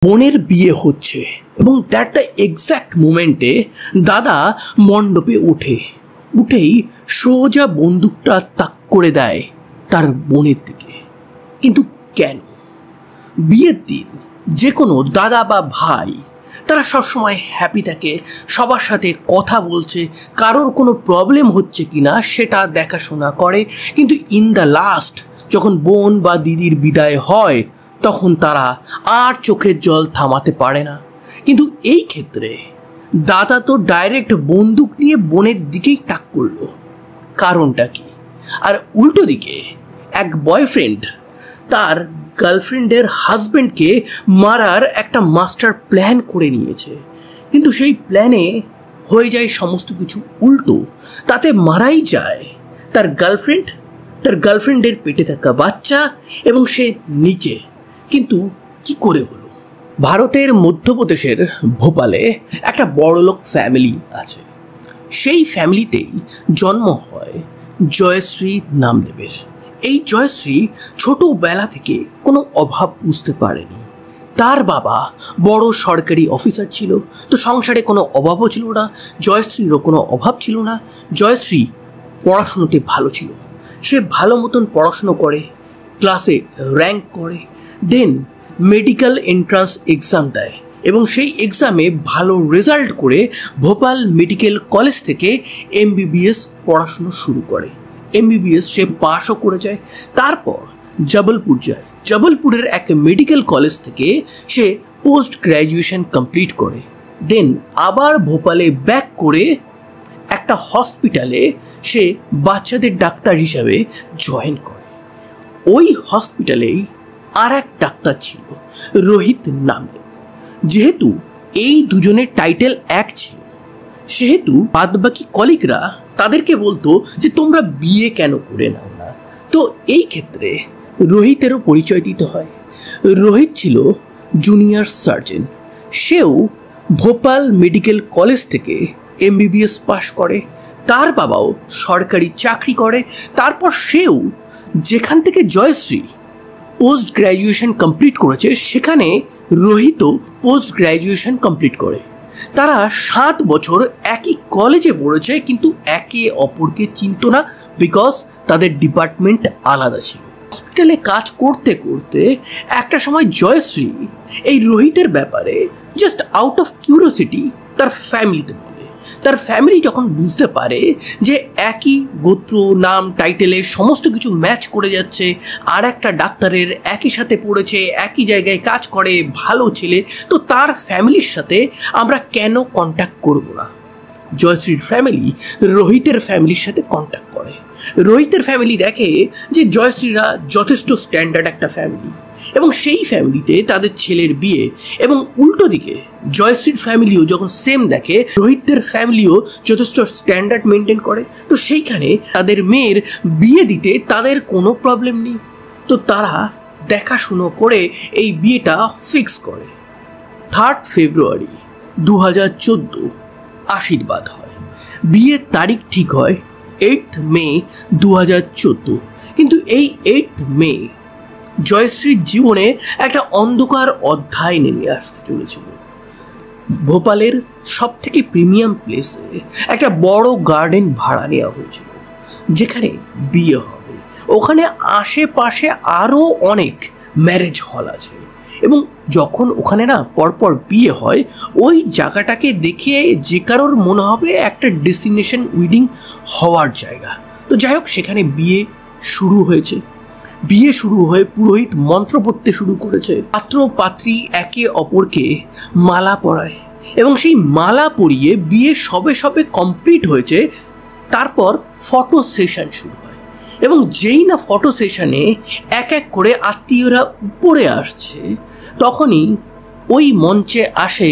বোনের বিয়ে হচ্ছে এবং দ্যাট দ্য এক্স্যাক্ট মোমেন্টে দাদা মণ্ডপে উঠেই সোজা বন্দুকটা তাক করে দেয় তার বোনের দিকে। কিন্তু কেন? বিয়ের দিন যে কোনো দাদা বা ভাই তারা সবসময় হ্যাপি থাকে, সবার সাথে কথা বলছে, কারোর কোনো প্রবলেম হচ্ছে কিনা সেটা দেখাশোনা করে। কিন্তু ইন দ্য লাস্ট যখন বোন বা দিদির বিদায় হয় তখন তারা আর চোখের জল থামাতে পারে না। কিন্তু এই ক্ষেত্রে দাদা তো ডাইরেক্ট বন্দুক নিয়ে বোনের দিকেই তাক করলো, কারণটা কি? আর উল্টো দিকে এক বয়ফ্রেন্ড তার গার্লফ্রেন্ডের হাজব্যান্ডকে মারার একটা মাস্টার প্ল্যান করে নিয়েছে, কিন্তু সেই প্ল্যানে হয়ে যায় সমস্ত কিছু উল্টো। তাতে মারাই যায় তার গার্লফ্রেন্ডের পেটে থাকা বাচ্চা এবং সে নিচে। কিন্তু কি করে হলো? ভারতের মধ্যপ্রদেশের ভোপালে একটা বড়লোক ফ্যামিলি আছে। সেই ফ্যামিলিতেই জন্ম হয় জয়শ্রী নামদেবের। এই জয়শ্রী ছোটবেলা থেকে কোনো অভাব বুঝতে পারেনি। তার বাবা বড় সরকারি অফিসার ছিল, তো সংসারে কোনো অভাবও ছিল না, জয়শ্রীরও কোনো অভাব ছিল না। জয়শ্রী পড়াশুনোতে ভালো ছিল, সে ভালো মতন পড়াশুনো করে, ক্লাসে র্যাঙ্ক করে, দেন মেডিকেল এন্ট্রান্স এক্সাম দেয় এবং সেই এক্সামে ভালো রেজাল্ট করে ভোপাল মেডিকেল কলেজ থেকে এমবিবিএস পড়াশুনো শুরু করে। এমবিবিএস সে পাশও করে যায়। তারপর জবলপুর যায়, জবলপুরের এক মেডিকেল কলেজ থেকে সে পোস্ট গ্র্যাজুয়েশন কমপ্লিট করে। দেন আবার ভোপালে ব্যাক করে একটা হসপিটালে সে বাচ্চাদের ডাক্তার হিসাবে জয়েন করে। ওই হসপিটালেই আর এক ডাক্তার ছিল রোহিত নামদেব। যেহেতু এই দুজনের টাইটেল এক ছিল, সেহেতু বাদবাকি কলিগরা তাদেরকে বলতো যে তোমরা বিয়ে কেন করে নাও না। তো এই ক্ষেত্রে রোহিতেরও পরিচয় দিতে হয়। রোহিত ছিল জুনিয়র সার্জন, সেও ভোপাল মেডিকেল কলেজ থেকে এমবিবিএস পাশ করে। তার বাবাও সরকারি চাকরি করে। তারপর সেও যেখান থেকে জয়শ্রী পোস্ট গ্র্যাজুয়েশন কমপ্লিট করেছে সেখানে রোহিতও পোস্ট গ্র্যাজুয়েশন কমপ্লিট করে। তারা 7 বছর একই কলেজে পড়েছে, কিন্তু একে অপরকে চিনত না, বিকজ তাদের ডিপার্টমেন্ট আলাদা ছিল। হসপিটালে কাজ করতে করতে একটা সময় জয়শ্রী এই রোহিতের ব্যাপারে জাস্ট আউট অফ কিউরিওসিটি তার ফ্যামিলিতে বলে। তার ফ্যামিলি যখন বুঝতে পারে যে একই গোত্র, নাম, টাইটেলে সমস্ত কিছু ম্যাচ করে যাচ্ছে, আর একটা ডাক্তারের একই সাথে পড়েছে, একই জায়গায় কাজ করে, ভালো ছেলে, তো তার ফ্যামিলির সাথে আমরা কেন কন্ট্যাক্ট করব না? জয়শ্রীর ফ্যামিলি রোহিতের ফ্যামিলির সাথে কন্ট্যাক্ট করে। রোহিতের ফ্যামিলি দেখে যে জয়শ্রীরা যথেষ্ট স্ট্যান্ডার্ড একটা ফ্যামিলি এবং সেই ফ্যামিলিতে তাদের ছেলের বিয়ে, এবং উল্টো দিকে জয়শ্রীর ফ্যামিলিও যখন সেম দেখে রোহিতের ফ্যামিলিও যথেষ্ট স্ট্যান্ডার্ড মেনটেন করে, তো সেইখানে তাদের মেয়ের বিয়ে দিতে তাদের কোনো প্রবলেম নেই। তো তারা দেখাশুনো করে এই বিয়েটা ফিক্স করে। 3 ফেব্রুয়ারি 2014 আশীর্বাদ হয়। বিয়ের তারিখ ঠিক হয় 8 মে 2014। কিন্তু এই 8 মে জয়শ্রীর জীবনে একটা অন্ধকার অধ্যায় নেমে আসতে চলেছিল। ভোপালের সব থেকে প্রিমিয়াম প্লেসে একটা বড় গার্ডেন ভাড়া নেওয়া হয়েছিল যেখানে বিয়ে হবে। ওখানে আশেপাশে আরও অনেক ম্যারেজ হল আছে এবং যখন ওখানে না পরপর বিয়ে হয়, ওই জায়গাটাকে দেখে যে কারোর মনে হবে একটা ডেস্টিনেশন ওয়েডিং হওয়ার জায়গা। তো যাই হোক, সেখানে বিয়ে শুরু হয়েছে। বিয়ে শুরু হয়ে পুরোহিত মন্ত্র পড়তে শুরু করেছে। পাত্র পাত্রী একে অপরকে মালা পরায় এবং সেই মালা পরিয়ে বিয়ে সবে সবে কমপ্লিট হয়েছে। তারপর ফটো সেশন শুরু হয় এবং যেই না ফটো সেশনে এক এক করে আত্মীয়রা উপরে আসছে, তখনই ওই মঞ্চে আসে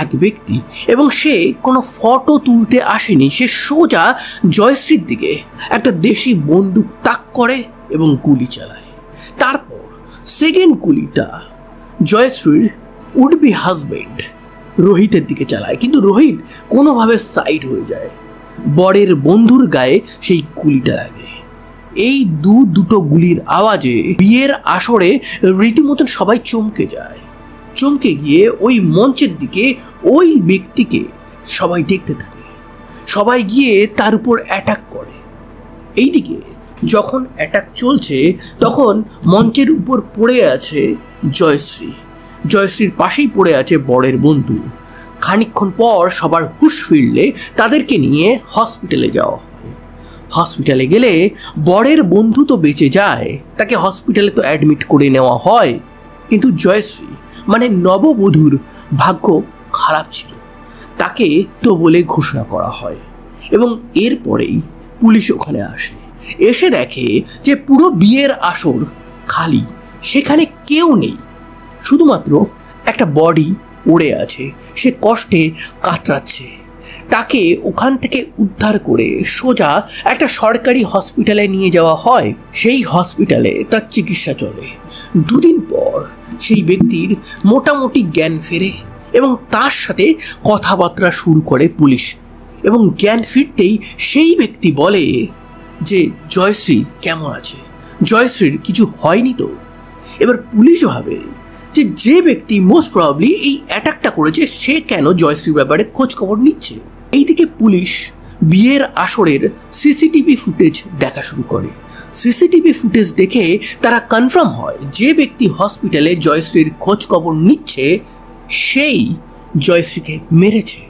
এক ব্যক্তি এবং সে কোনো ফটো তুলতে আসেনি। সে সোজা জয়শ্রীর দিকে একটা দেশি বন্দুক তাক করে এবং গুলি চালায়। তারপর সেকেন্ড গুলিটা জয়শ্রীর উড বি হাজব্যান্ড রোহিতের দিকে চালায়, কিন্তু রোহিত কোনোভাবে সাইড হয়ে যায়। বরের বন্ধুর গায়ে সেই গুলিটা লাগে। এই দুটো গুলির আওয়াজে বিয়ের আসরে রীতিমতন সবাই চমকে যায়। চমকে গিয়ে ওই মঞ্চের দিকে ওই ব্যক্তিকে সবাই দেখতে থাকে। সবাই গিয়ে তার উপর অ্যাটাক করে। এইদিকে যখন অ্যাটাক চলছে তখন মঞ্চের উপর পড়ে আছে জয়শ্রী। জয়শ্রীর পাশেই পড়ে আছে বরের বন্ধু। খানিকক্ষণ পর সবার হুঁশ ফিরলে তাদেরকে নিয়ে হসপিটালে যাওয়া হয়। হসপিটালে গেলে বরের বন্ধু তো বেঁচে যায়, তাকে হসপিটালে তো অ্যাডমিট করে নেওয়া হয়, কিন্তু জয়শ্রী মানে নববধূর ভাগ্য খারাপ ছিল, তাকে তো বলে ঘোষণা করা হয়। এবং এরপরেই পুলিশ ওখানে আসে, এসে দেখে যে পুরো বিয়ের আসর খালি, সেখানে কেউ নেই, শুধুমাত্র একটা বডি পড়ে আছে, সে কষ্টে কাতরাচ্ছে। তাকে ওখান থেকে উদ্ধার করে সোজা একটা সরকারি হসপিটালে নিয়ে যাওয়া হয়। সেই হসপিটালে তার চিকিৎসা চলে। 2 দিন পর সেই ব্যক্তির মোটামুটি জ্ঞান ফেরে এবং তার সাথে কথাবার্তা শুরু করে পুলিশ। এবং জ্ঞান ফিরতেই সেই ব্যক্তি বলে যে জয়শ্রী কেমন আছে, জয়শ্রীর কিছু হয়নি তো। এবার পুলিশ ভাবে যে যে ব্যক্তি মোস্ট প্রবাবলি এই অ্যাটাকটা করেছে সে কেন জয়শ্রীর ব্যাপারে খোঁজ খবর নিচ্ছে। এইদিকে পুলিশ বিয়ের আসরের সিসিটিভি ফুটেজ দেখা শুরু করে। সিসিটিভি ফুটেজ দেখে তারা কনফার্ম হয় যে ব্যক্তি হসপিটালে জয়শ্রীর খোঁজ খবর নিচ্ছে সেই জয়শ্রীকে মেরেছে।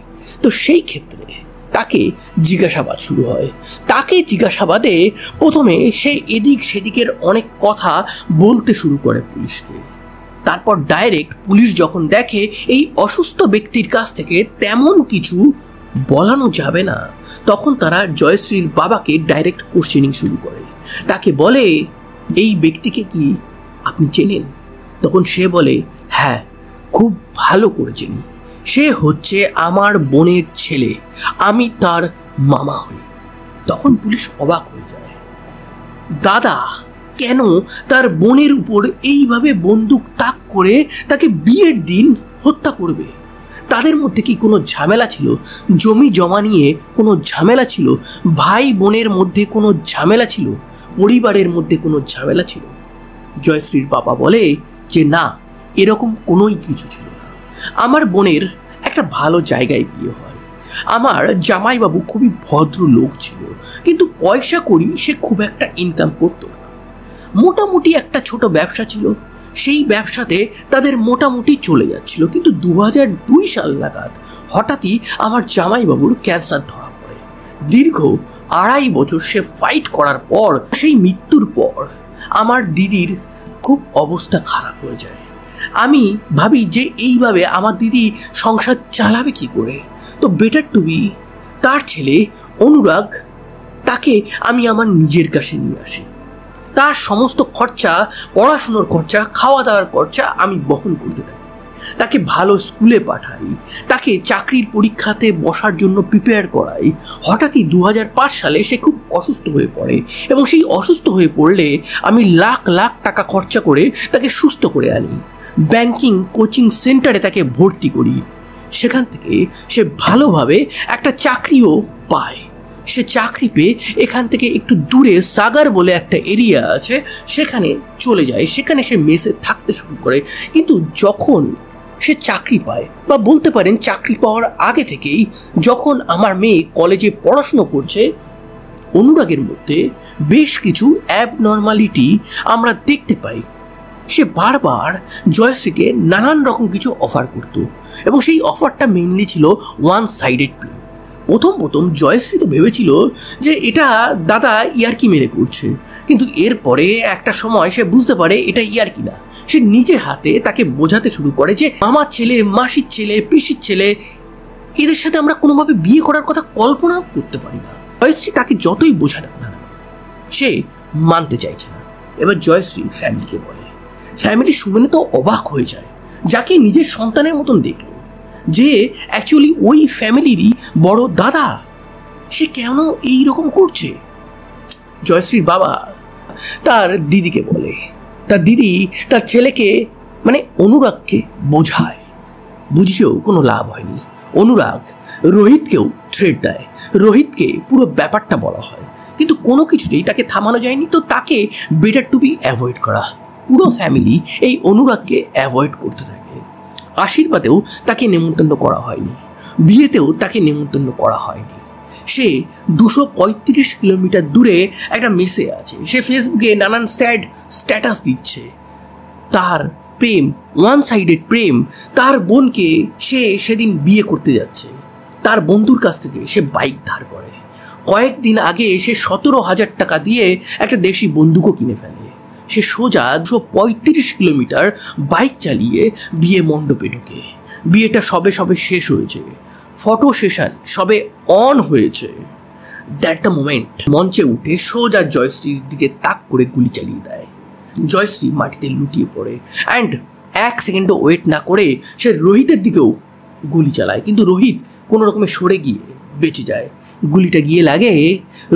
তো সেই ক্ষেত্রে তাকে জিজ্ঞাসাবাদ শুরু হয়। তাকে জিজ্ঞাসাবাদে প্রথমে সে এদিক সেদিকের অনেক কথা বলতে শুরু করে পুলিশকে। তারপর ডাইরেক্ট পুলিশ যখন দেখে এই অসুস্থ ব্যক্তির কাছ থেকে তেমন কিছু বলানো যাবে না, তখন তারা জয়শ্রীর বাবাকে ডাইরেক্ট কোশ্চেনিং শুরু করে। তাকে বলে এই ব্যক্তিকে কি আপনি চেনেন? তখন সে বলে হ্যাঁ, খুব ভালো করে চিনি, সে হচ্ছে আমার বোনের ছেলে, আমি তার মামা হই। তখন পুলিশ অবাক হয়ে যায়, দাদা কেন তার বোনের উপর এইভাবে বন্দুক তাক করে তাকে বিয়ের দিন হত্যা করবে? তাদের মধ্যে কি কোনো ঝামেলা ছিল? জমি জমা নিয়ে কোনো ঝামেলা ছিল? ভাই বোনের মধ্যে কোনো ঝামেলা ছিল? পরিবারের মধ্যে কোনো ঝামেলা ছিল? জয়শ্রীর বাবা বলে যে না, এরকম কোনোই কিছু ছিল না। আমার বোনের একটা ভালো জায়গায় বিয়ে হয়। আমার জামাইবাবু খুবই ভদ্র লোক ছিল, কিন্তু পয়সা করি সে খুব একটা ইনকাম করতো না। মোটামুটি একটা ছোট ব্যবসা ছিল, সেই ব্যবসাতে তাদের মোটামুটি চলে যাচ্ছিল। কিন্তু 2002 সাল নাগাদ হঠাৎই আমার জামাইবাবুর ক্যান্সার ধরা পড়ে। দীর্ঘ 2.5 বছর সে ফাইট করার পর, সেই মৃত্যুর পর আমার দিদির খুব অবস্থা খারাপ হয়ে যায়। আমি ভাবি যে এইভাবে আমার দিদি সংসার চালাবে কি করে, তো বেটার টু বি তার ছেলে অনুরাগ, তাকে আমি আমার নিজের কাছে নিয়ে আসি। তার সমস্ত খরচা, পড়াশুনোর খরচা, খাওয়া দাওয়ার খরচা আমি বহন করতে থাকি। তাকে ভালো স্কুলে পাঠাই, তাকে চাকরির পরীক্ষাতে বসার জন্য প্রিপেয়ার করাই। হঠাৎই 2005 সালে সে খুব অসুস্থ হয়ে পড়ে এবং সেই অসুস্থ হয়ে পড়লে আমি লাখ লাখ টাকা খরচা করে তাকে সুস্থ করে আনি। ব্যাংকিং কোচিং সেন্টারে তাকে ভর্তি করি। সেখান থেকে সে ভালোভাবে একটা চাকরিও পায়। সে চাকরি পেয়ে এখান থেকে একটু দূরে সাগার বলে একটা এরিয়া আছে, সেখানে চলে যায়। সেখানে সে মেসে থাকতে শুরু করে। কিন্তু যখন সে চাকরি পায়, বা বলতে পারেন চাকরি পাওয়ার আগে থেকেই, যখন আমার মেয়ে কলেজে পড়াশুনো করছে, অনুরাগের মধ্যে বেশ কিছু অ্যাবনর্মালিটি আমরা দেখতে পাই। সে বারবার জয়শ্রীকে নানান রকম কিছু অফার করত এবং সেই অফারটা মেইনলি ছিল ওয়ান সাইডেড প্রেম। প্রথম জয়শ্রী তো ভেবেছিল যে এটা দাদা ইয়ার্কি মেরে করছে, কিন্তু এরপরে একটা সময় সে বুঝতে পারে এটা ইয়ার্কি না। সে নিজে হাতে তাকে বোঝাতে শুরু করে যে মামার ছেলে, মাসির ছেলে, পিসির ছেলে, এদের সাথে আমরা কোনোভাবে বিয়ে করার কথা কল্পনাও করতে পারি না। জয়শ্রী তাকে যতই বোঝানো না, সে মানতে চাইছে না। এবার জয়শ্রী ফ্যামিলিকে বলে, ফ্যামিলি শুনে তো অবাক হয়ে যায়, যাকে নিজের সন্তানের মতন দেখল, যে অ্যাকচুয়ালি ওই ফ্যামিলিরই বড় দাদা, সে কেন এইরকম করছে। জয়শ্রীর বাবা তার দিদিকে বলে, তার দিদি তার ছেলেকে মানে অনুরাগকে বোঝায়, বুঝিয়েও কোনো লাভ হয়নি। অনুরাগ রোহিতকেও থ্রেট দেয়, রোহিতকে পুরো ব্যাপারটা বলা হয়, কিন্তু কোনো কিছুতেই তাকে থামানো যায়নি। তো তাকে বেটার টু বি অ্যাভয়েড করা। পুরো ফ্যামিলি এই অনুরাগকে অ্যাভয়েড করতে থাকে। আশীর্বাদেও তাকে নেমন্তন্ন করা হয়নি, বিয়েতেও তাকে নেমন্তন্ন করা হয়নি। সে 235 কিলোমিটার দূরে একটা মেসে আছে। সে ফেসবুকে নানান স্ট্যাটাস দিচ্ছে তার প্রেম, ওয়ান সাইডেড প্রেম। তার বোনকে সে সেদিন বিয়ে করতে যাচ্ছে। তার বন্ধুর কাছ থেকে সে বাইক ধার করে। কয়েকদিন আগে সে 17,000 টাকা দিয়ে একটা দেশি বন্দুকও কিনে ফেলে। সে সোজা 235 কিলোমিটার বাইক চালিয়ে বিয়ে মণ্ডপে ঢোকে। বিয়েটা সবে শেষ হয়েছে, ফটো সেশন সবে অন হয়েছে। দ্যাট দ্য মোমেন্ট মঞ্চে উঠে সোজা জয়শ্রীর দিকে তাক করে গুলি চালিয়ে দেয়। জয়শ্রী মাটিতে লুটিয়ে পড়ে অ্যান্ড 1 সেকেন্ডও ওয়েট না করে সে রোহিতের দিকেও গুলি চালায়, কিন্তু রোহিত কোনো রকমে সরে গিয়ে বেঁচে যায়। গুলিটা গিয়ে লাগে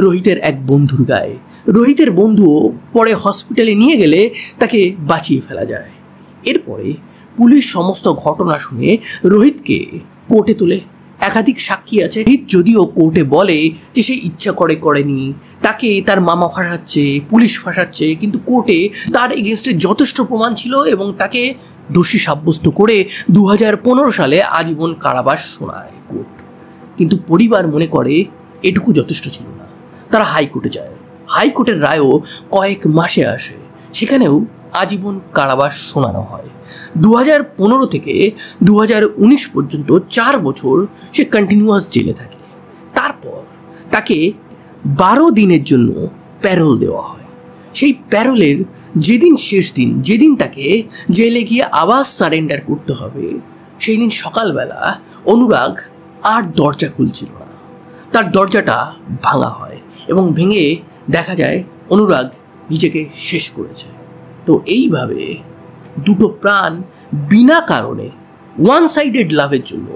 রোহিতের এক বন্ধুর গায়ে। রোহিতের বন্ধুও পরে হসপিটালে নিয়ে গেলে তাকে বাঁচিয়ে ফেলা যায়। এরপরে পুলিশ সমস্ত ঘটনা শুনে রোহিতকে কোর্টে তোলে। একাধিক সাক্ষী আছে। রোহিত যদিও কোর্টে বলে যে সে ইচ্ছা করেনি, তাকে তার মামা ফাঁসাচ্ছে, পুলিশ ফাঁসাচ্ছে, কিন্তু কোর্টে তার এগেনস্টে যথেষ্ট প্রমাণ ছিল এবং তাকে দোষী সাব্যস্ত করে 2015 সালে আজীবন কারাবাস শোনায় কোর্ট। কিন্তু পরিবার মনে করে এটুকু যথেষ্ট ছিল না। তারা হাইকোর্টে যায়। হাইকোর্টের রায়ও কয়েক মাসে আসে, সেখানেও আজীবন কারাবাস শোনানো হয়। 2015 থেকে 2019 পর্যন্ত 4 বছর সে কন্টিনিউয়াস জেলে থাকে। তারপর তাকে 12 দিনের জন্য প্যারোল দেওয়া হয়। সেই প্যারোলের যেদিন শেষ দিন, যেদিন তাকে জেলে গিয়ে আবার সারেন্ডার করতে হবে, সেই দিন সকালবেলা অনুরাগ আর দরজা খুলছিল না। তার দরজাটা ভাঙা হয় এবং ভেঙে দেখা যায় অনুরাগ নিজেকে শেষ করেছে। তো এইভাবে দুটো প্রাণ বিনা কারণে ওয়ান সাইডেড লাভের জন্য,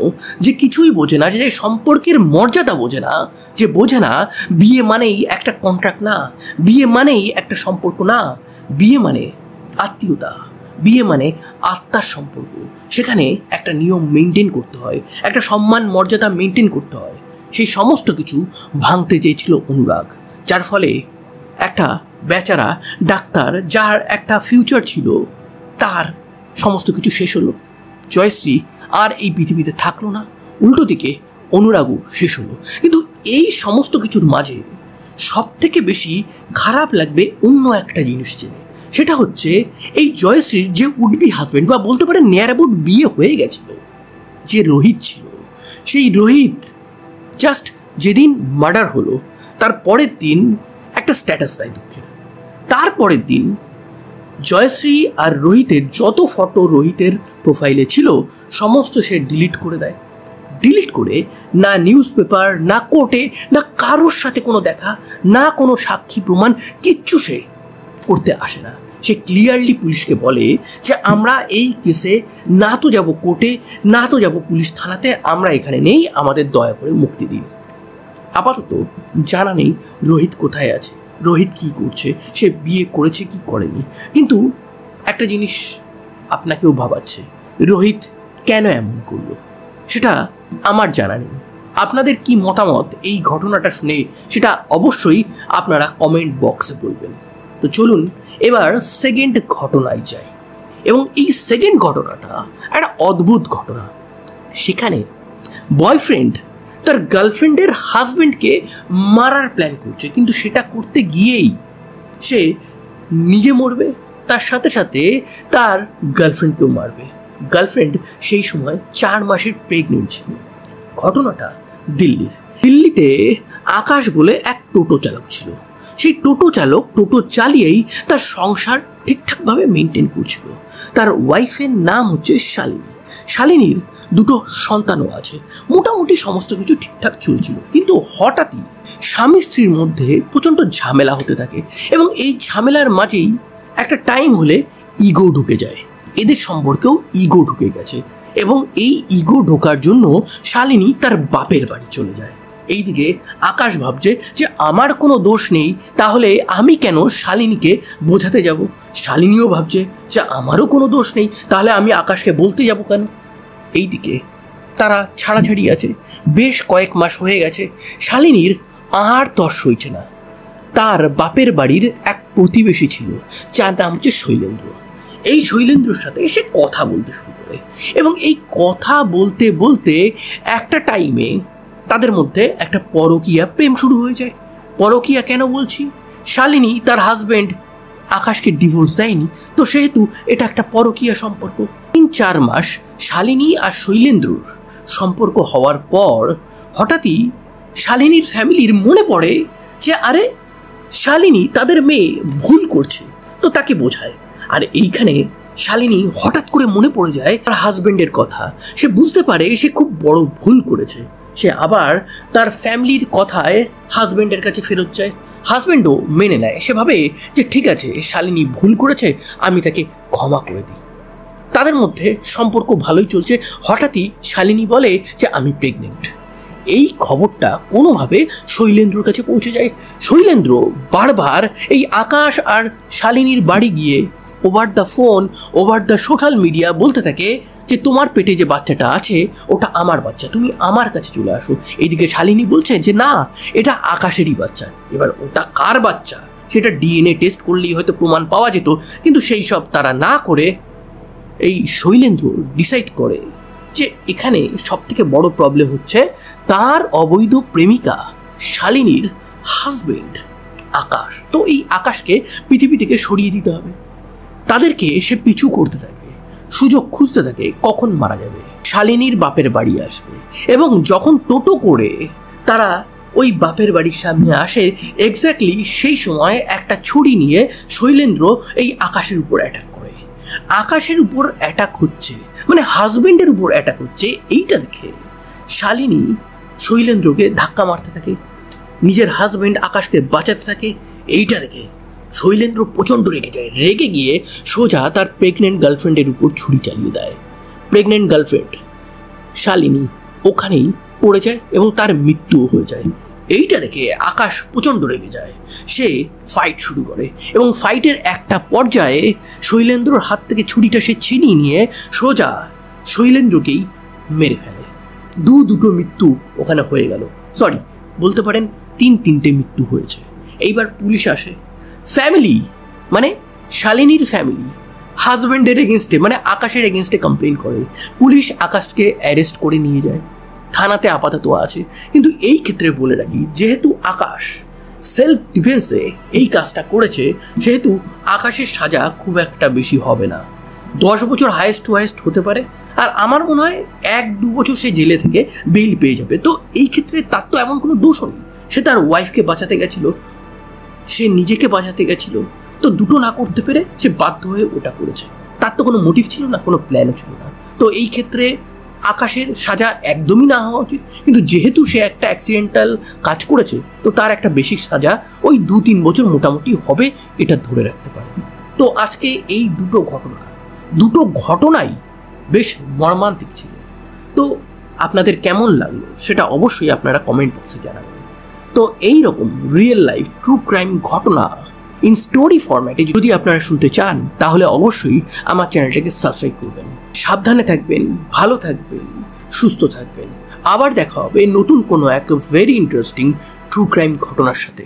যে কিছুই বোঝে না, যে সম্পর্কের মর্যাদা বোঝে না, যে বোঝে না বিয়ে মানেই একটা কন্ট্রাক্ট না, বিয়ে মানেই একটা সম্পর্ক না, বিয়ে মানে আত্মীয়তা, বিয়ে মানে আত্মার সম্পর্ক। সেখানে একটা নিয়ম মেনটেন করতে হয়, একটা সম্মান মর্যাদা মেনটেন করতে হয়। সেই সমস্ত কিছু ভাঙতে চেয়েছিল অনুরাগ, যার ফলে একটা বেচারা ডাক্তার, যার একটা ফিউচার ছিল, তার সমস্ত কিছু শেষ হলো। জয়শ্রী আর এই পৃথিবীতে থাকলো না, উল্টো দিকে অনুরাগও শেষ হলো। কিন্তু এই সমস্ত কিছুর মাঝে সব থেকে বেশি খারাপ লাগবে অন্য একটা জিনিস জেনে। সেটা হচ্ছে এই জয়শ্রীর যে উডবি হাজব্যান্ড, বা বলতে পারেন নিয়ার অ্যাবাউট বিয়ে হয়ে গেছিল, যে রোহিত ছিল, সেই রোহিত জাস্ট যেদিন মার্ডার হলো তার পরের দিন একটা স্ট্যাটাস দেয় দুঃখের। তারপরের দিন জয়শ্রী আর রোহিতের যত ফটো রোহিতের প্রোফাইলে ছিল সমস্ত সে ডিলিট করে দেয়। ডিলিট করে না নিউজ পেপার, না কোর্টে, না কারোর সাথে কোনো দেখা, না কোনো সাক্ষী প্রমাণ, কিচ্ছু সে করতে আসে না। সে ক্লিয়ারলি পুলিশকে বলে যে আমরা এই কেসে না তো যাব কোর্টে, না তো যাব পুলিশ থানাতে, আমরা এখানে নেই, আমাদের দয়া করে মুক্তি দিন। আপাতত জানা নেই রোহিত কোথায় আছে, রোহিত কি করছে, সে বিয়ে করেছে কি করেনি। কিন্তু একটা জিনিস আপনাকেও ভাবাচ্ছে, রোহিত কেন এমন করলো সেটা আমার জানা নেই। আপনাদের কি মতামত এই ঘটনাটা শুনে সেটা অবশ্যই আপনারা কমেন্ট বক্সে বলবেন। তো চলুন এবার সেকেন্ড ঘটনায় যাই। এবং এই সেকেন্ড ঘটনাটা একটা অদ্ভুত ঘটনা। সেখানে বয়ফ্রেন্ড তার গার্লফ্রেন্ডের হাজব্যান্ডকে মারার প্ল্যান করছে, কিন্তু সেটা করতে গিয়েই সে নিজে মরবে, তার সাথে সাথে তার গার্লফ্রেন্ডকেও মারবে। গার্লফ্রেন্ড সেই সময় 4 মাসের প্রেগনেন্ট ছিল। ঘটনাটা দিল্লিতে আকাশ বলে এক টোটো চালক ছিল। সেই টোটো চালক টোটো চালিয়েই তার সংসার ঠিকঠাকভাবে মেনটেন করছিল। তার ওয়াইফের নাম হচ্ছে শালিনী। শালিনীর 2 সন্তানও আছে। মোটামুটি সমস্ত কিছু ঠিকঠাক চলছিল, কিন্তু হঠাৎই স্বামী স্ত্রীর মধ্যে প্রচণ্ড ঝামেলা হতে থাকে এবং এই ঝামেলার মাঝেই একটা টাইম হলে ইগো ঢুকে যায়। এদের সম্পর্কেও ইগো ঢুকে গেছে এবং এই ইগো ঢোকার জন্য শালিনী তার বাপের বাড়ি চলে যায়। এইদিকে আকাশ ভাবছে যে আমার কোনো দোষ নেই, তাহলে আমি কেন শালিনীকে বোঝাতে যাব। শালিনীও ভাবছে যে আমারও কোনো দোষ নেই, তাহলে আমি আকাশকে বলতে যাব কেন। এইদিকে তারা ছাড়াছাড়ি আছে, বেশ কয়েক মাস হয়ে গেছে। শালিনীর আর তর সইছে না। তার বাপের বাড়ির এক প্রতিবেশী ছিল, যার নাম হচ্ছে শৈলেন্দ্র। এই শৈলেন্দ্রর সাথে সে কথা বলতে শুরু করে এবং এই কথা বলতে বলতে একটা টাইমে তাদের মধ্যে একটা পরকীয়া প্রেম শুরু হয়ে যায়। পরকীয়া কেন বলছি, শালিনী তার হাজব্যান্ড আকাশকে ডিভোর্স দেয়নি, তো সেহেতু এটা একটা পরকীয়া সম্পর্ক। 3-4 মাস শালিনী আর শৈলেন্দ্রর সম্পর্ক হওয়ার পর হঠাৎই শালিনীর ফ্যামিলির মনে পড়ে যে আরে শালিনী তাদের মেয়ে ভুল করছে, তো তাকে বোঝায়। আর এইখানে শালিনী হঠাৎ করে মনে পড়ে যায় তার হাজব্যান্ডের কথা। সে বুঝতে পারে সে খুব বড় ভুল করেছে। সে আবার তার ফ্যামিলির কথায় হাজব্যান্ডের কাছে ফেরত যায়। হাজব্যান্ডও মেনে নেয়। সে ভাবে যে ঠিক আছে, শালিনী ভুল করেছে, আমি তাকে ক্ষমা করে দিই। তাদের মধ্যে সম্পর্ক ভালোই চলছে। হঠাৎই শালিনী বলে যে আমি প্রেগনেন্ট। এই খবরটা কোনোভাবে শৈলেন্দ্রর কাছে পৌঁছে যায়। শৈলেন্দ্র বারবার এই আকাশ আর শালিনীর বাড়ি গিয়ে over the phone, over the social media বলতে থাকে যে তোমার পেটে যে বাচ্চাটা আছে ওটা আমার বাচ্চা, তুমি আমার কাছে চলে আসো। এইদিকে শালিনী বলছে যে না, এটা আকাশেরই বাচ্চা। এবার ওটা কার বাচ্চা সেটা ডিএনএ টেস্ট করলেই হয়তো প্রমাণ পাওয়া যেত, কিন্তু সেই সব তারা না করে এই শৈলেন্দ্র ডিসাইড করে যে এখানে সব থেকে বড় প্রবলেম হচ্ছে তার অবৈধ প্রেমিকা শালিনীর হাজবেন্ড আকাশ। তো এই আকাশকে পৃথিবী থেকে সরিয়ে দিতে হবে। তাদেরকে সে পিছু করতে থাকে, সুযোগ খুঁজতে থাকে কখন মারা যাবে। শালিনীর বাপের বাড়ি আসবে এবং যখন টোটো করে তারা ওই বাপের বাড়ির সামনে আসে, এক্স্যাক্টলি সেই সময় একটা ছুরি নিয়ে শৈলেন্দ্র এই আকাশের উপর অ্যাটাক করে। আকাশের উপর অ্যাটাক হচ্ছে মানে হাজবেন্ডের উপর অ্যাটাক হচ্ছে, এইটা দেখে শালিনী শৈলেন্দ্রকে ধাক্কা মারতে থাকে, নিজের হাজবেন্ড আকাশকে বাঁচাতে থাকে। এইটা দেখে শৈলেন্দ্র প্রচণ্ড রেগে যায়। রেগে গিয়ে সোজা তার প্রেগনেন্ট গার্লফ্রেন্ডের উপর ছুরি চালিয়ে দেয়। প্রেগনেন্ট গার্লফ্রেন্ড শালিনী ওখানেই পড়ে যায় এবং তার মৃত্যুও হয়ে যায়। এইটা দেখে আকাশ প্রচণ্ড রেগে যায়। সে ফাইট শুরু করে এবং ফাইটের একটা পর্যায়ে শৈলেন্দ্রর হাত থেকে ছুরিটা সে ছিনিয়ে নিয়ে সোজা শৈলেন্দ্রকেই মেরে ফেলে। দুটো মৃত্যু ওখানে হয়ে গেল। সরি, বলতে পারেন 3-3টে মৃত্যু হয়েছে। এইবার পুলিশ আসে। ফ্যামিলি মানে শালিনীর ফ্যামিলি হাজব্যান্ডের এগেনস্টে মানে আকাশের এগেনস্টে কমপ্লেন করে। পুলিশ আকাশকে অ্যারেস্ট করে নিয়ে যায়, থানাতে আপাতত আছে। কিন্তু এই ক্ষেত্রে বলে রাখি, যেহেতু আকাশ সেলফ ডিফেন্সে এই কাজটা করেছে, সেহেতু আকাশের সাজা খুব একটা বেশি হবে না। 10 বছর হায়েস্ট টু হায়েস্ট হতে পারে। আর আমার মনে হয় 1-2 বছর সে জেলে থেকে বেইল পেয়ে যাবে। তো এই ক্ষেত্রে তার তো এমন কোনো দোষও নেই। সে তার ওয়াইফকে বাঁচাতে গেছিল, সে নিজেকে বাঁচাতে গেছিল, তো দুটো না করতে পেরে সে বাধ্য হয়ে ওটা করেছে। তার তো কোনো মোটিভ ছিল না, কোনো প্ল্যানও ছিল না। তো এই ক্ষেত্রে আকাশের সাজা একদমই না হওয়া উচিত। কিন্তু যেহেতু সে একটা অ্যাক্সিডেন্টাল কাজ করেছে, তো তার একটা বেসিক সাজা ওই 2-3 বছর মোটামুটি হবে, এটা ধরে রাখতে পারে। তো আজকে এই দুটো ঘটনাই বেশ মর্মান্তিক ছিল। তো আপনাদের কেমন লাগলো সেটা অবশ্যই আপনারা কমেন্ট বক্সে জানাবেন। তো এই রকম রিয়েল লাইফ ট্রু ক্রাইম ঘটনা ইন স্টোরি ফরম্যাটে যদি আপনারা শুনতে চান, তাহলে অবশ্যই আমার চ্যানেলটাকে সাবস্ক্রাইব করবেন। সাবধানে থাকবেন, ভালো থাকবেন, সুস্থ থাকবেন। আবার দেখা হবে নতুন কোনো এক ভেরি ইন্টারেস্টিং ট্রু ক্রাইম ঘটনার সাথে।